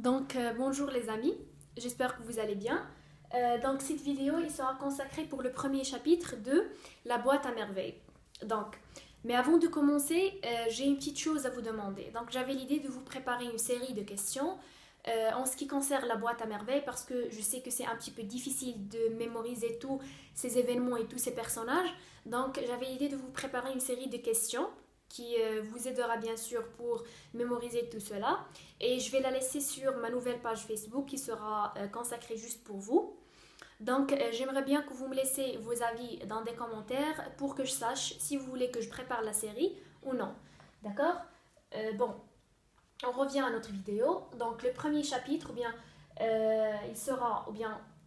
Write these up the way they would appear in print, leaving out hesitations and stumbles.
Bonjour les amis, j'espère que vous allez bien. Cette vidéo il sera consacrée pour le premier chapitre de la boîte à merveilles. Mais avant de commencer, j'ai une petite chose à vous demander. J'avais l'idée de vous préparer une série de questions en ce qui concerne la boîte à merveilles parce que je sais que c'est un petit peu difficile de mémoriser tous ces événements et tous ces personnages. J'avais l'idée de vous préparer une série de questions qui vous aidera bien sûr pour mémoriser tout cela. Et je vais la laisser sur ma nouvelle page Facebook qui sera consacrée juste pour vous. J'aimerais bien que vous me laissiez vos avis dans des commentaires pour que je sache si vous voulez que je prépare la série ou non. D'accord. On revient à notre vidéo. Donc, le premier chapitre,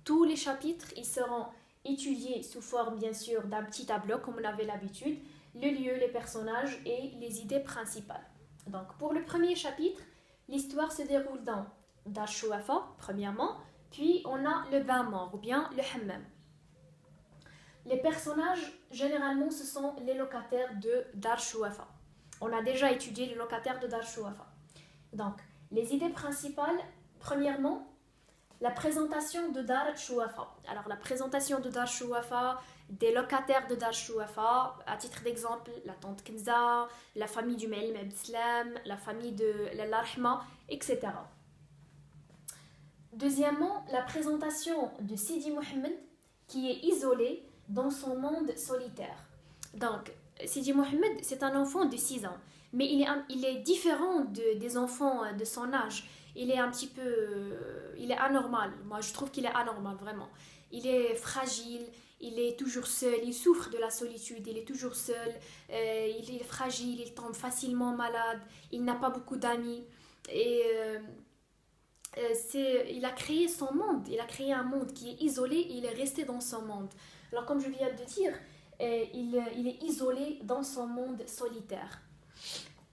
tous les chapitres, ils seront étudiés sous forme, bien sûr, d'un petit tableau, comme on avait l'habitude, le lieu, les personnages et les idées principales. Donc, pour le premier chapitre, l'histoire se déroule dans Dar Shuafa, premièrement, puis on a le bain mort, ou bien le hammam. Les personnages, généralement, ce sont les locataires de Dar Shuafa. On a déjà étudié les locataires de Dar Shuafa. Donc, les idées principales, premièrement, la présentation de Dar Shuafa. Alors, la présentation de Dar Shuafa, des locataires de Dar Shuafa, à titre d'exemple, la tante Kenza, la famille du Maïm Abdeslam, la famille de l'Arhma, etc. Deuxièmement, la présentation de Sidi Mohammed, qui est isolé dans son monde solitaire. Donc, Sidi Mohammed, c'est un enfant de 6 ans, mais il est différent des enfants de son âge. Il est un petit peu... il est anormal. Moi, je trouve qu'il est anormal, vraiment. Il est fragile, il est toujours seul, il souffre de la solitude, il est toujours seul, il est fragile, il tombe facilement malade, il n'a pas beaucoup d'amis. Et il a créé son monde, il a créé un monde qui est isolé et il est resté dans son monde. Alors comme je viens de dire, il est isolé dans son monde solitaire.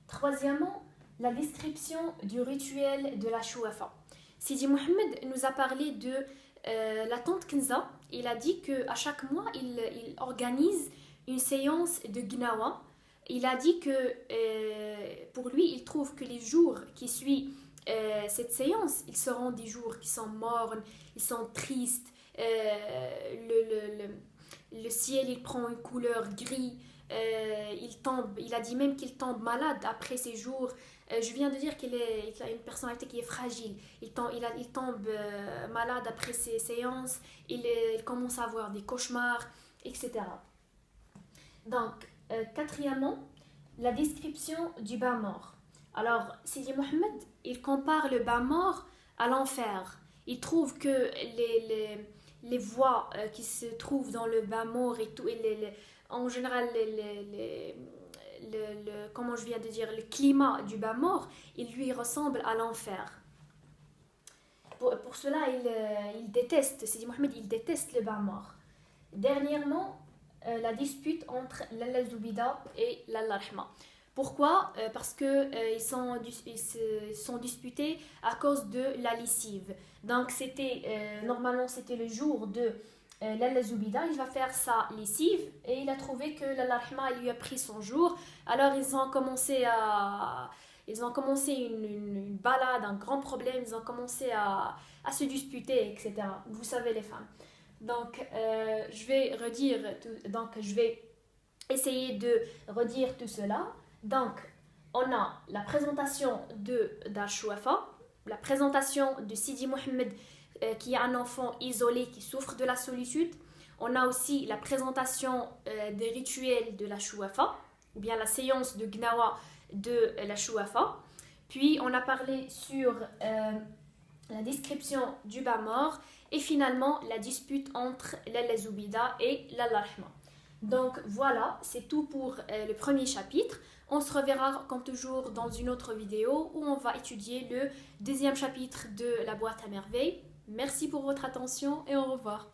Troisièmement, la description du rituel de la Shuafa. Sidi Mohammed nous a parlé de la tante Kenza. Il a dit qu'à chaque mois, il organise une séance de Gnawa. Il a dit que pour lui, il trouve que les jours qui suivent cette séance, ils seront des jours qui sont mornes, ils sont tristes, le ciel il prend une couleur gris, il a dit même qu'il tombe malade après ces jours. Je viens de dire qu'il a une personnalité qui est fragile, il tombe malade après ces séances, il commence à avoir des cauchemars, etc. Quatrièmement, la description du bain mort. Alors, Sidi Mohammed, il compare le bain mort à l'enfer. Il trouve que les voies qui se trouvent dans le bain mort et tout, en général, comment je viens de dire, le climat du bain mort, il lui ressemble à l'enfer. Pour cela, il déteste, Sidi Mohammed, il déteste le bain mort. Dernièrement, la dispute entre Lalla Zoubida et Lalla Rahma. Pourquoi? Parce qu'ils se sont disputés à cause de la lessive. Donc, normalement, c'était le jour de Lalla Zoubida. Il va faire sa lessive et il a trouvé que Lalla Rahma lui a pris son jour. Alors, ils ont commencé une balade, un grand problème. Ils ont commencé à se disputer, etc. Vous savez, les femmes. Je vais essayer de redire tout cela. Donc, on a la présentation de Dar Shuafa, la présentation de Sidi Mohammed qui est un enfant isolé qui souffre de la solitude. On a aussi la présentation des rituels de la Shuafa, ou bien la séance de Gnawa de la Shuafa. Puis, on a parlé sur la description du bain mort et finalement la dispute entre Lalla Zoubida et Lalla Rahma. Donc voilà, c'est tout pour le premier chapitre. On se reverra comme toujours dans une autre vidéo où on va étudier le deuxième chapitre de la boîte à merveilles. Merci pour votre attention et au revoir.